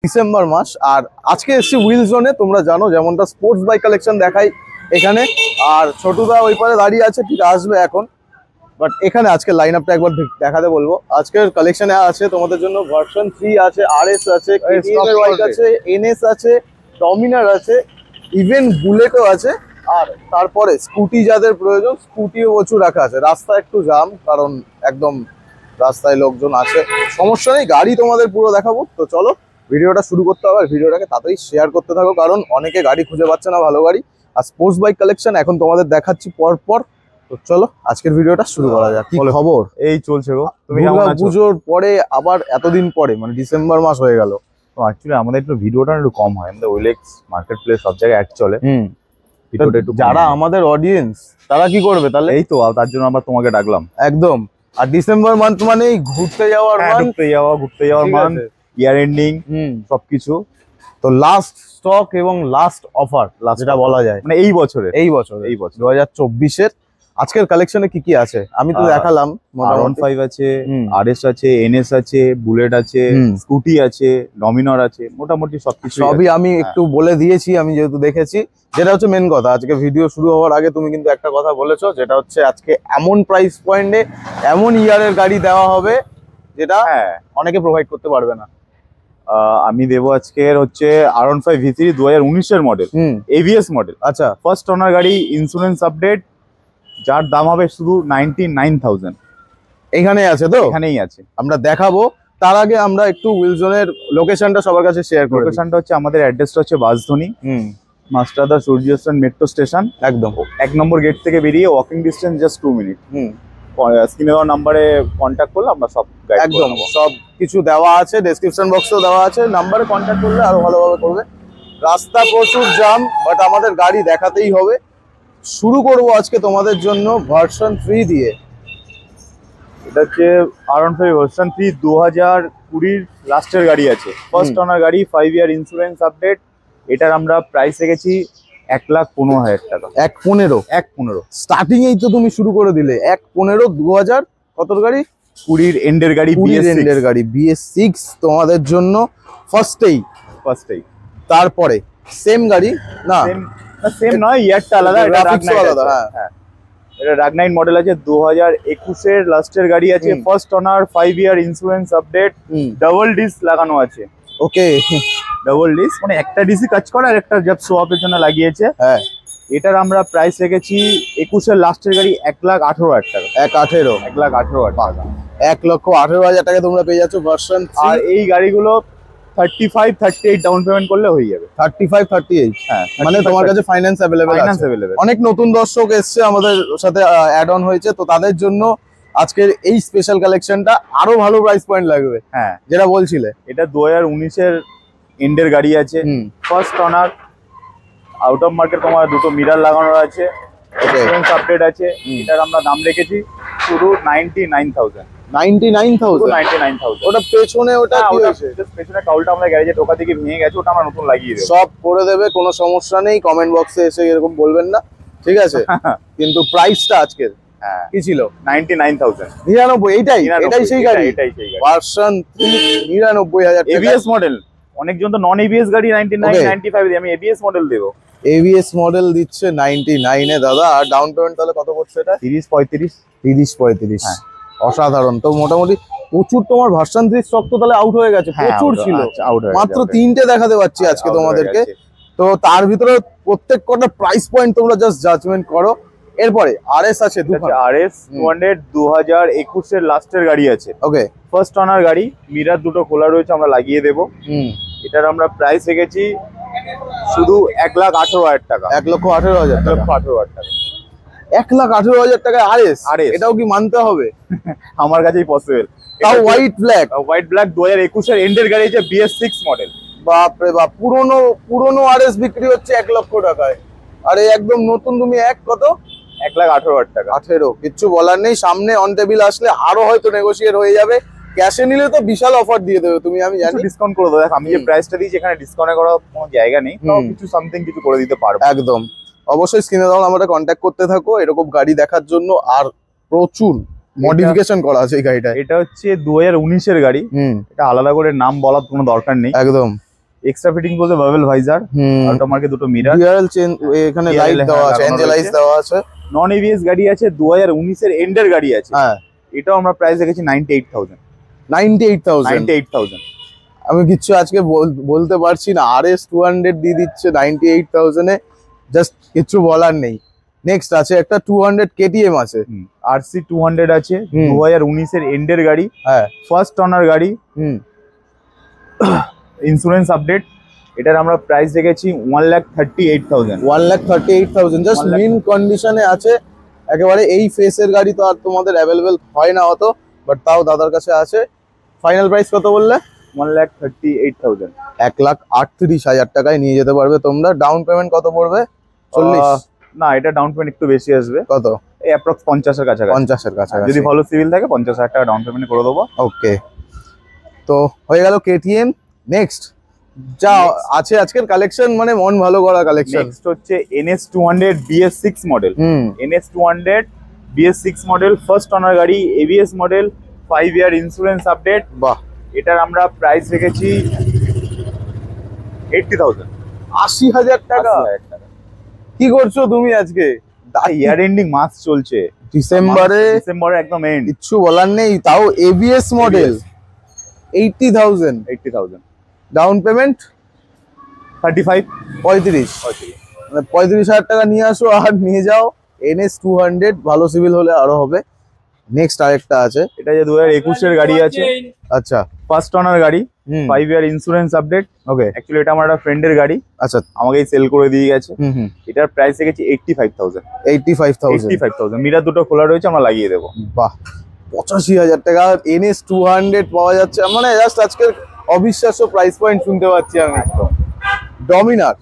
December মাস আর আজকে এসেছি wheel জোনে। তোমরা জানো যেমনটা স্পোর্টস বাইক কালেকশন দেখাই এখানে, আর ছোটুদা ওই পারে দাঁড়িয়ে আছে, ঠিক আসবে এখন। বাট এখানে আজকে লাইন আপটা একবার দেখাতে বলবো। আজকের কালেকশনে আছে তোমাদের জন্য ভার্সন 3 আছে, আরএস আছে, কেটিএম এর বাইক আছে, এনএস আছে, ডমিনার আছে, ইভেন বুলেটও আছে। আর তারপরে স্কুটি যাদের প্রয়োজন স্কুটিও প্রচুর রাখা আছে। রাস্তা একটু জাম, কারণ একদম রাস্তায় লোকজন আছে, সমস্যা নেই, গাড়ি তোমাদের পুরো দেখাবো। তো চলো ভিডিওটা শুরু করতে হবে, আর ভিডিওটাকে তাড়াতাড়ি শেয়ার করতে থাকো, কারণ অনেকে গাড়ি খুঁজে পাচ্ছে না ভালো গাড়ি। আর স্পোর্টস বাইক কালেকশন এখন তোমাদের দেখাচ্ছি পর পর। তো চলো আজকের ভিডিওটা শুরু করা যাক। কি খবর? এই চলছে গো। তুমি পুজোর পরে আবার এতদিন পরে, মানে ডিসেম্বর মাস হয়ে গেল। তো অ্যাকচুয়ালি আমাদের একটু ভিডিওটা একটু কম হয়, আমাদের ওয়েলেক্স মার্কেট প্লেস সব জায়গায় অ্যাড চলে। ভিডিওটা একটু যারা আমাদের অডিয়েন্স তারা কি করবে তাহলে? এই তো তার জন্য আমরা তোমাকে ডাকলাম একদম। আর ডিসেম্বর মান্থ মানে ঘুরতে যাওয়ার মান্থ, ঘুরতে যাওয়ার মান্থ, ইয়ার এন্ডিং সবকিছু। তো লাস্ট স্টক এবং লাস্ট অফার যেটা বলা যায়, মানে এই বছর 2024-এর আজকের কালেকশনে কি কি আছে আমি তো দেখালাম। R15 আছে, আরএস আছে, এনএস আছে, বুলেট আছে, স্কুটি আছে, ডমিনার আছে, মোটামুটি সবই আমি একটু বলে দিয়েছি, আমি যেহেতু দেখেছি। যেটা হচ্ছে মেন কথা, আজকে ভিডিও শুরু হওয়ার আগে তুমি কিন্তু একটা কথা বলেছো, যেটা হচ্ছে আজকে এমন প্রাইস পয়েন্টে এমন ইয়ারের গাড়ি দেওয়া হবে যেটা অনেকে প্রোভাইড করতে পারবে না। আমি দেবো আজকের হচ্ছে R15 V3 2019-এর মডেল, এভিএস মডেল। আচ্ছা, ফার্স্ট ওনার গাড়ি, ইন্স্যুরেন্স আপডেট, যার দাম হবে শুধু 99,000। এখানেই আছে তো? এখানেই আছে, আমরা দেখাবো। তার আগে আমরা একটু হুইল জোনের লোকেশনটা সবার কাছে শেয়ার করি। লোকেশনটা হচ্ছে, আমাদের অ্যাড্রেসটা হচ্ছে বাসধনী, মাস্টারদা সূর্যস্থান মেট্রো স্টেশন। একদম 1 নম্বর গেট থেকে বেরিয়ে ওয়াকিং ডিস্টেন্স জাস্ট 2 মিনিট। স্ক্রিনে দেওয়া নাম্বারে কন্ট্যাক্ট করলে আমরা সব একদম সব কিছু দেওয়া আছে, ডেসক্রিপশন বক্সেও দেওয়া আছে, নাম্বারে কন্ট্যাক্ট করলে আরো ভালোভাবে করবে। রাস্তা প্রচুর জাম, বাট আমাদের গাড়ি দেখাতেই হবে। শুরু করব আজকে তোমাদের জন্য ভার্সন 3 দিয়ে। এটা হচ্ছে R15 ভার্সন 3 2020-এর লাস্টের গাড়ি আছে, ফার্স্ট ওনার গাড়ি, 5 ইয়ার ইন্স্যুরেন্স আপডেট। এটার আমরা প্রাইস রেখেছি 1,15,000 টাকা। 1,15 স্টার্টিং এই তো তুমি শুরু করে দিলে। 1,15 2000 কত গাড়ি? 20-এর এন্ডের গাড়ি, এন্ডের গাড়ি BS6 তোমাদের জন্য ফার্স্টেই। তারপরে সেম গাড়ি না, সেম নয়, ইয়ারটা আলাদা, এটা আলাদা। হ্যাঁ, এটা রাগ9 মডেল আছে, 2021-এর লাস্টের গাড়ি আছে, ফার্স্ট ওনার, 5 ইয়ার ইন্স্যুরেন্স আপডেট, ডাবল ডিস্ক লাগানো আছে। ওকে, ডাবল ডিস্ক মানে একটা ডিসি কাজ করে আর একটা জাস্ট শো অফের জন্য লাগিয়েছে। হ্যাঁ, এটার আমরা প্রাইস রেখেছি 21-এর লাস্টের গাড়ি 1,18,000 টাকা। 1,18,000 টাকা। 1,18,000 টাকা তোমরা পেয়ে যাচ্ছ ভার্সন। আর এই গাড়িগুলো 35-38 ডাউন পেমেন্ট করলে হয়ে যাবে। 35-38, হ্যাঁ, মানে তোমার কাছে ফাইন্যান্স অ্যাভেলেবেল আছে। অনেক নতুন দর্শক এসছে আমাদের সাথে, অ্যাড অন হয়েছে, তো তাদের জন্য আজকের এই স্পেশাল কালেকশনটা আরো ভালো প্রাইস পয়েন্ট লাগবে। হ্যাঁ, যেটা বলছিলে, এটা 2019-এর এন্ডের গাড়ি আছে, first owner, out of market, তোমার দুটো মিরার লাগানো আছে, ইন্স্যুরেন্স আপডেট আছে। এটার আমরা দাম রেখেছি শুধু 99,000। 99,000? ওটা পেছনে, ওটা কি হয়েছে? পেছনে কাউলটা আমরা গ্যারেজে ঢোকা থেকে ভেঙে গেছে, ওটা আমরা নতুন লাগিয়ে দেব। সব করে দেবে, কোনো সমস্যা নেই। কমেন্ট বক্সে এসে এরকম বলবেন না, ঠিক আছে? কিন্তু প্রাইসটা আজকের কি ছিল? 99,000। 99, এটাই সেই গাড়ি, ভার্সন 3 99,000 এবিএস মডেল। অনেকজন তো নন এবিএস গাড়ি 99-95 দিয়ে, আমি এবিএস মডেল দেবো। এবিএস মডেল দিচ্ছে 99 এ দাদা। আর ডাউন পেমেন্ট তাহলে কত পড়ছে এটা? 30-35। অসাধারণ। তো মোটামুটি প্রচুর তোমার ভার্সন 3 স্টক তো তাহলে আউট হয়ে গেছে, প্রচুর ছিল। মাত্র 3টে দেখাতে পাচ্ছি আজকে তোমাদেরকে। তো তার ভিতরে প্রত্যেক কটা প্রাইস পয়েন্ট তোমরা জাস্ট জাজমেন্ট করো। এরপরে আরএস আছে, আরএস 200 2021-এর লাস্টের গাড়ি আছে। ওকে, ফার্স্ট ওনার গাড়ি, মিরার দুটো খোলা রয়েছে, আমরা লাগিয়ে দেবো। এটার আমরা প্রাইস রেখেছি শুধু 1,18,000 টাকা। 1,18,000 টাকা। 1,18,000 টাকায় আরএস, এটাও কি মানতে হবে? আমার কাছেই পসিবল। তাও হোয়াইট ব্ল্যাক 2021-এর এন্ডের গাড়ি আছে, BS6 মডেল। বাপরে বাপ, পুরনো আরএস বিক্রি হচ্ছে 1 লক্ষ টাকায়। আরে একদম নতুন তুমি কত? 1,18,000 টাকা। 18, কিচ্ছু বলার নেই। সামনে অন টেবিল আসলে আরো হয়তো নেগোশিয়েট হয়ে যাবে। ক্যাশে নিলে তো বিশাল অফার দিয়ে দেবে তুমি, আমি জানি। ডিসকাউন্ট করে দেবো। আমি যে প্রাইসটা দিয়েছি এখানে ডিসকাউন্ট করার কোনো জায়গা নেই, তো কিছু সামথিং কিছু করে দিতে পারবো। একদম, অবশ্যই স্ক্রিনে দাও আমরা কন্ট্যাক্ট করতে থাকো এরকম গাড়ি দেখার জন্য। আর প্রচুর মডিফিকেশন করা আছে এই গাড়িটা। এটা হচ্ছে 2019-এর গাড়ি, এটা আলাদা করে নাম বলার কোনো দরকার নেই। একদম, এক্সট্রা ফিটিং বলতে বাবেল ভাইজার, আউটার মার্কেট দুটো মিরার, ডুয়াল চেন, এখানে লাইট দেওয়া আছে, অ্যাঞ্জেলাইজ দেওয়া আছে। নন এবিএস গাড়ি আছে, 2019 এর এন্ডের গাড়ি আছে। হ্যাঁ, এটাও আমরা প্রাইস রেখেছি 98,000। 98,000 আমি কিচ্ছু আজকে বলতে পারছি না। RS 200 দিয়ে দিচ্ছে 98,000 এ, জাস্ট কিছু বলার নেই। নেক্সট আছে একটা 200 KTM আছে, RC 200 আছে, 2019 এর এন্ডের গাড়ি। হ্যাঁ, ফার্স্ট অনার গাড়ি, ইন্স্যুরেন্স আপডেট। এটার আমরা প্রাইস রেখেছি 1,38,000। 1,38,000 জাস্ট মিন কন্ডিশনে আছে একেবারে। এই ফেসের গাড়ি তো আর তোমাদের অ্যাভেলেবেল হয় না অত, বাট তাও দাদার কাছে আছে। ফাইনাল প্রাইস কত বললে? 1,38,000। 1,38,000 টাকায় নিয়ে যেতে পারবে তোমরা। ডাউন পেমেন্ট কত পড়বে? 40? না, এটা ডাউন পেমেন্ট একটু বেশি আসবে। কত? এই অ্যাপ্রক্স 50 এর কাছাকাছি। 50 এর কাছাকাছি। যদি ভালো সিভিল থাকে 50,000 টাকা ডাউন পেমেন্ট করে দেবো। ওকে, তো হয়ে গেল KTM। নেক্সট যা আছে আজকের কালেকশন, মানে মন ভালো করা কালেকশন। নেক্সট হচ্ছে NS 200 BS6 model. NS 200 BS6 model, first owner গাড়ি, ABS মডেল, 5 ইয়ার ইন্স্যুরেন্স আপডেট। বাহ, এটার আমরা প্রাইস রেখেছি 80,000। 80,000 টাকা? কি করছো তুমি আজকে? ইয়ার এন্ডিং মাস চলছে, ডিসেম্বরে একদম এন্ড, কিচ্ছু বলার নেই। তাও ABS মডেল, 80,000। Down payment 35। 35 মানে 35,000 টাকা নিয়ে আসো আর নিয়ে যাও। NS 200 ভালো সিভিল হলে আরো হবে। নেক্সট আরেকটা আছে, এটা যে 2021 এর গাড়ি আছে। আচ্ছা, ফার্স্ট অনার গাড়ি, 5 ইয়ার ইন্স্যুরেন্স আপডেট। ওকে, অ্যাকচুয়ালি এটা আমার একটা ফ্রেন্ডের গাড়ি, আচ্ছা, আমাকেই সেল করে দিয়ে গেছে। এটার প্রাইস রেখেছি 85,000। 85,000 মিরার দুটো খোলা রয়েছে, আমরা লাগিয়ে দেবো। বাহ, 85,000 টাকা NS 200 পাওয়া যাচ্ছে। মানে জাস্ট আজকের অবিশ্বাস্য প্রাইস পয়েন্ট শুনতে পাচ্ছি আমি। ডমিনার,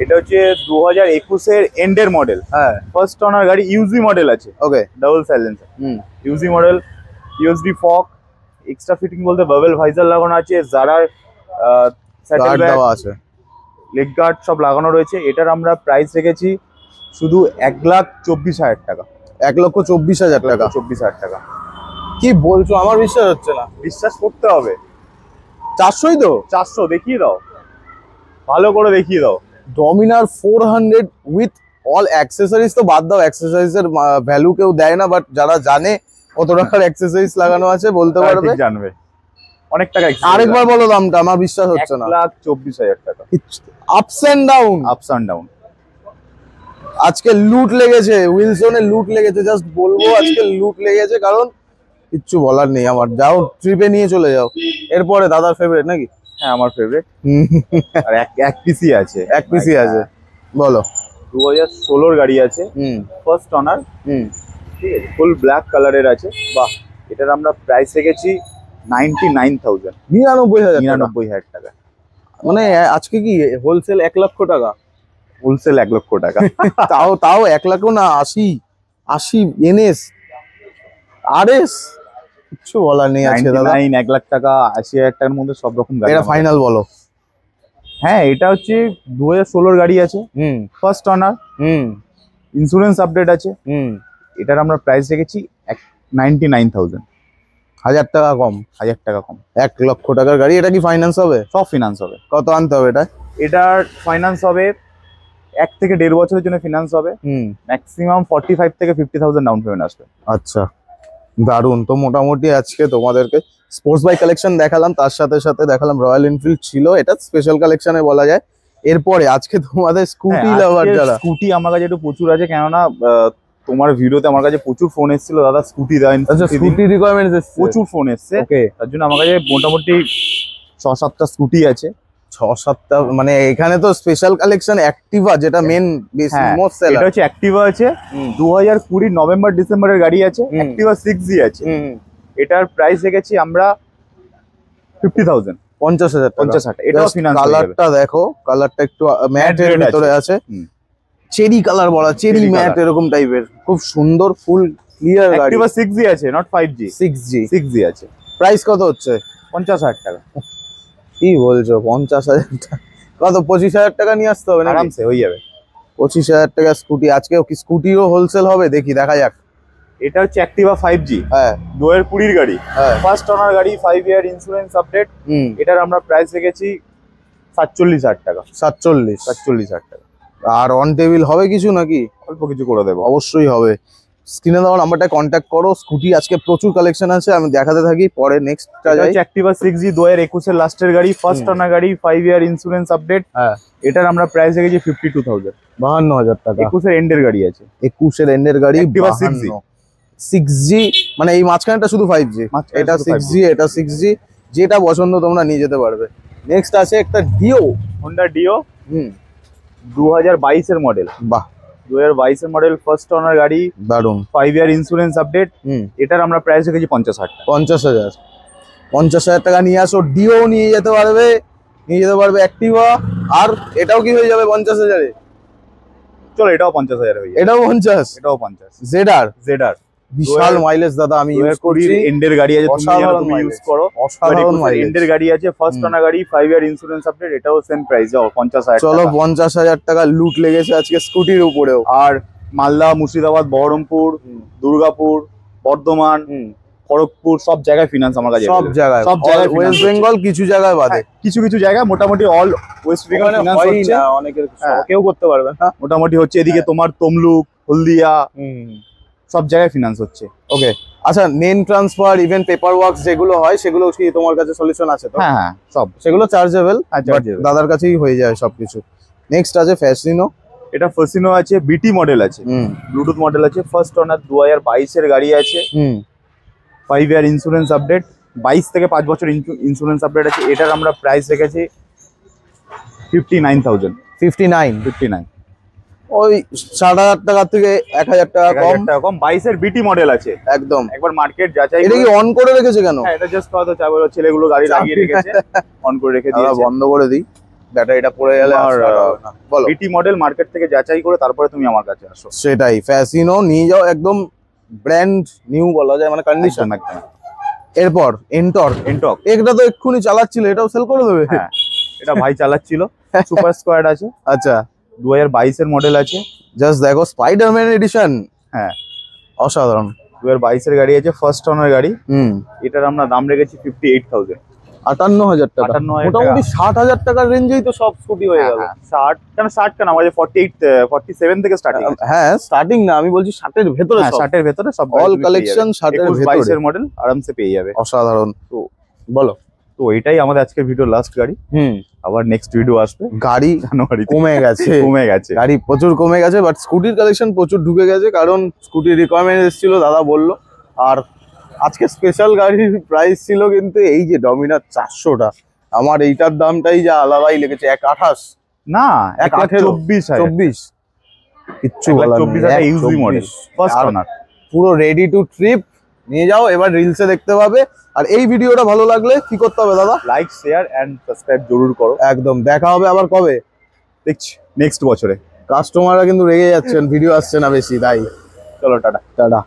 এটা হচ্ছে 2021 এর এন্ডের মডেল। হ্যাঁ, ফার্স্ট অনার গাড়ি, ইউজি মডেল আছে। ওকে, ডাবল সাইলেন্সার, ইউজি model, USD fork. Extra fitting বলতে বাবেল ভাইজার লাগানো আছে, জারার স্যাটেল ব্যাগ আছে, লেগ গার্ড সব লাগানো রয়েছে। এটার আমরা প্রাইস রেখেছি শুধু 1,24,000 টাকা। 1,24,000 টাকা? 24,000 টাকা। কি বলছো? আমার বিশ্বাস হচ্ছে না। বিশ্বাস করতে হবে। 400ই তো? 400 দেখিয়ে দাও, ভালো করে দেখিয়ে দাও। ডমিনার 400 উইথ অল অ্যাক্সেসরিজ তো বাদ দাও, অ্যাক্সেসরিজ এর ভ্যালু কেউ দেয় না, বাট যারা জানে কত টাকার অ্যাক্সেসরিজ লাগানো আছে বলতে পারবে, জানবে। অনেক টাকা। আরেকবার বলো দামটা, আমার বিশ্বাস হচ্ছে না। 1,24,000 টাকা। Ups and down. আজকে লুট লেগেছে, উইলসনে লুট লেগেছে। জাস্ট বলবো আজকে লুট লেগেছে, কারণ কিচ্ছু বলার নেই আমার। যাও ট্রিপে নিয়ে চলে যাও। এরপরে দাদার ফেভারিট নাকি? হ্যাঁ, আমার ফেভারিট। আর এক পিসি আছে, বলো। 2016 গাড়ি আছে, ফার্স্ট অনার, ঠিক আছে, ফুল ব্ল্যাক কালারের আছে। বাহ, এটার আমরা প্রাইস রেখেছি 99,000। 99,000 টাকা। মানে আজকে কি হোলসেল 1 লক্ষ টাকা? হোলসেল 1 লক্ষ টাকা। তাও 1 লাখ না, 80 NS RS, কিছু বলার নেই আছে দাদা। 1 লাখ টাকা, 80,000 টাকার মধ্যে সব রকম গাড়ি। এটা ফাইনাল বলো। হ্যাঁ, এটা হচ্ছে 2016 গাড়ি আছে, ফার্স্ট অনার, ইন্স্যুরেন্স আপডেট আছে। এটার আমরা প্রাইস রেখেছি 99,000। 1,000 টাকা কম? 1,000 টাকা কম। 1 লক্ষ টাকার গাড়ি। এটা কি ফাইন্যান্স হবে? সব ফিনান্স হবে। কত আনতে হবে এটা? এটার ফাইন্যান্স হবে 1 থেকে 1.5 বছরের জন্য ফিনান্স হবে। ম্যাক্সিমাম 45 থেকে 50,000 ডাউন পেমেন্ট আসবে। আচ্ছা, দারুন। তো মোটামুটি আজকে তোমাদেরকে স্পোর্টস বাইক কালেকশন দেখালাম, তার সাথে সাথে দেখালাম রয়্যাল এনফিল্ড ছিল, এটা স্পেশাল কালেকশনে বলা যায়। এরপরে আজকে তোমাদের স্কুটি লাভার যারা, স্কুটি আমার কাছে একটু প্রচুর আছে, কেননা তোমার ভিডিওতে আমার কাছে প্রচুর ফোন এসেছিল, দাদা স্কুটি দেন। আচ্ছা, স্কুটি রিকোয়ারমেন্টস এসেছে, প্রচুর ফোন এসেছে। ওকে, তার জন্য আমার কাছে মোটামুটি 6-7টা স্কুটি আছে। 6-7টা? মানে এখানে তো স্পেশাল কালেকশন অ্যাক্টিভা, যেটা মেন মোস্ট সেলার। এটা হচ্ছে অ্যাক্টিভা আছে, 2020 নভেম্বর ডিসেম্বরের গাড়ি আছে। অ্যাক্টিভা 6G আছে। এটার প্রাইস রেখেছি আমরা 50,000। 50,000 এটাও ফিনান্স। কালারটা দেখো, কালারটা একটু ম্যাটের ভিতরে আছে, চেরি কালার বলা, চেরি ম্যাট এরকম টাইপের, খুব সুন্দর, ফুল ক্লিয়ার গাড়ি। অ্যাক্টিভা 6G আছে, নট 5G। 6G আছে। প্রাইস কত হচ্ছে? 50,000 টাকা। কি বলছো? 50,000 টাকা? কত 25,000 টাকা নিয়ে আসতে হবে? আরামসে হয়ে যাবে। 25,000 টাকা স্কুটি। আজকে কি স্কুটিও হোলসেল হবে? দেখা যাক। এটা হচ্ছে অ্যাক্টিভা 5G, হ্যাঁ 2020 গাড়ি, হ্যাঁ ফার্স্ট ওনার গাড়ি, 5 ইয়ার ইন্স্যুরেন্স আপডেট। এটার আমরা প্রাইস রেখেছি 47,000 টাকা। 47,000 টাকা। আর অন টেবিল হবে কিছু নাকি? অল্প কিছু করে দেবো। অবশ্যই হবে। স্ক্রিনে দেওয়া নাম্বারটা কন্ট্যাক্ট করো। স্কুটি আজকে প্রচুর কালেকশন আছে, আমি দেখাতে থাকি, পরে নেক্সটটা যাই। অ্যাক্টিভা 6G 2021 এর লাস্টের গাড়ি, ফার্স্ট ওনার গাড়ি, 5 ইয়ার ইন্স্যুরেন্স আপডেট। হ্যাঁ এটার আমরা প্রাইস রেখেছি 52,000। 52,000 টাকা। 21 এর এন্ডের গাড়ি আছে। 21 এর এন্ডের গাড়ি, Activa 6G, মানে এই মাঝখানেটা শুধু 5G, এটা 6G, এটা 6G, যেটা পছন্দ তোমরা নিয়ে যেতে পারবে। নেক্সট আছে একটা ডিও, হোন্ডা ডিও 2022 এর মডেল। বাহ 2022 এর মডেল, ফার্স্ট ওনার গাড়ি, দারুন। 5 ইয়ার ইন্স্যুরেন্স আপডেট। এটার আমরা প্রাইস রেখেছি 50,000 টাকা। 50,000 টাকা নিয়ে আসো, ডিও নিয়ে যেতে পারবে, অ্যাক্টিভা। আর এটাও কি হয়ে যাবে 50,000 এ? চলো এটাও 50,000 হয়ে যাবে। এটাও 50, এটাও 50। জেডার বিশাল মাইলেজ দাদা, আমি ইউজ করছি। এন্ডের গাড়ি আছে, তুমি ইউজ করো। অসাধারণ মাইলেজ। এন্ডের গাড়ি আছে, ফার্স্ট ওনার গাড়ি, 5 ইয়ার ইন্স্যুরেন্স আপডেট। এটাও সেম প্রাইস, 50,000 চলো 50,000 টাকা লুট লেগেছে আজকে স্কুটির উপরেও। আর মালদা, মুর্শিদাবাদ, বহরমপুর, দুর্গাপুর, বর্ধমান, খড়গপুর সব জায়গায় ফিনান্স আমার কাছে। সব জায়গায় ওয়েস্ট বেঙ্গল, কিছু জায়গায় বাদে, কিছু কিছু জায়গায় মোটামুটি অল ওয়েস্ট বেঙ্গল ফিনান্স হচ্ছে। অনেকের কেউ করতে পারবে না, মোটামুটি হচ্ছে। এদিকে তোমার তমলুক, হলদিয়া, সব জায়গায় ফিনান্স হচ্ছে। ওকে, আচ্ছা name transfer, even paper works যেগুলো হয়, সেগুলো কি তোমার কাছে সলিউশন আছে তো? হ্যাঁ সব সেগুলো চার্জেবল, দাদার কাছেই হয়ে যায় সবকিছু। নেক্সট আছে ফ্যাসিনো। এটা ফ্যাসিনো আছে, বিটি মডেল আছে, ব্লুটুথ মডেল আছে, ফার্স্ট ওনার 2022 এর গাড়ি আছে, 5 ইয়ার ইন্স্যুরেন্স আপডেট, 22 থেকে 5 বছর ইন্স্যুরেন্স আপডেট আছে। এটার আমরা প্রাইস রেখেছি 59,000। 59 ওই 60,000 টাকা থেকে 1,000 টাকা কম। 22 এর বিটি মডেল আছে একদম। একবার মার্কেট যাচাই। এটা কি অন করে রেখেছে কেন? হ্যাঁ এটা জাস্ট হয়তো চাইবো ছেলেগুলো গাড়ি লাগিয়ে রেখেছে, অন করে রেখে দিয়েছে। বন্ধ করে দিই, ব্যাটারিটা পড়ে গেলে। আর বলো, বিটি মডেল মার্কেট থেকে যাচাই করে তারপরে তুমি আমার কাছে আসো। সেটাই, ফ্যাসিনো নিয়ে যাও, একদম ব্র্যান্ড নিউ বলা যায়, মানে কন্ডিশন একদম। এরপর এন্টর্ক। এটা তো এক্ষুনি চালাচ্ছিল, এটাও সেল করে দেবে? হ্যাঁ এটা ভাই চালাচ্ছিল। সুপার স্কোয়াড আছে, আচ্ছা 2022 এর মডেল আছে। জাস্ট দেখো, স্পাইডারম্যান এডিশন। হ্যাঁ অসাধারণ। 2022 এর গাড়ি আছে, ফার্স্ট ওনার গাড়ি। এটার আমরা দাম রেখেছি 58,000। 58,000 টাকা। মোটামুটি 60,000 টাকার রেঞ্জেই তো সব স্কুটি হয়ে গেল। 60 কেন, আমাদের 47 থেকে স্টার্টিং। হ্যাঁ স্টার্টিং না, আমি বলছি 60 এর ভেতরে। 60 এর ভেতরে সব অল কালেকশন 60 এর ভেতরে। 22 এর মডেল আরামসে পেয়ে যাবে। অসাধারণ। তো বলো, তো এটাই আমাদের আজকের ভিডিও লাস্ট গাড়ি। আবার নেক্সট ভিডিও আসবে। গাড়ি জানুয়ারি কমে গেছে, গাড়ি প্রচুর কমে গেছে, বাট স্কুটির কালেকশন প্রচুর ঢুকে গেছে, কারণ স্কুটির রিকোয়ারমেন্ট এসেছিল, দাদা বললো। আর আজকে স্পেশাল গাড়ির প্রাইস ছিল কিন্তু এই যে ডমিনার 400টা, আমার এইটার দামটাই যা আলাদাই লেগেছে। 1,28 না, 1,24 কিচ্ছু বলার নেই। পুরো রেডি টু ট্রিপ নিয়ে যাও, এবার রিলসে দেখতে পাবে। আর এই ভিডিওটা ভালো লাগলে কি করতে হবে দাদা? লাইক, শেয়ার এন্ড সাবস্ক্রাইব জরুর করো। একদম। দেখা হবে আবার কবে? দেখছি নেক্সট বছরে। কাস্টমাররা কিন্তু রেগে যাচ্ছেন, ভিডিও আসছে না বেশি, তাই। চলো টাটা।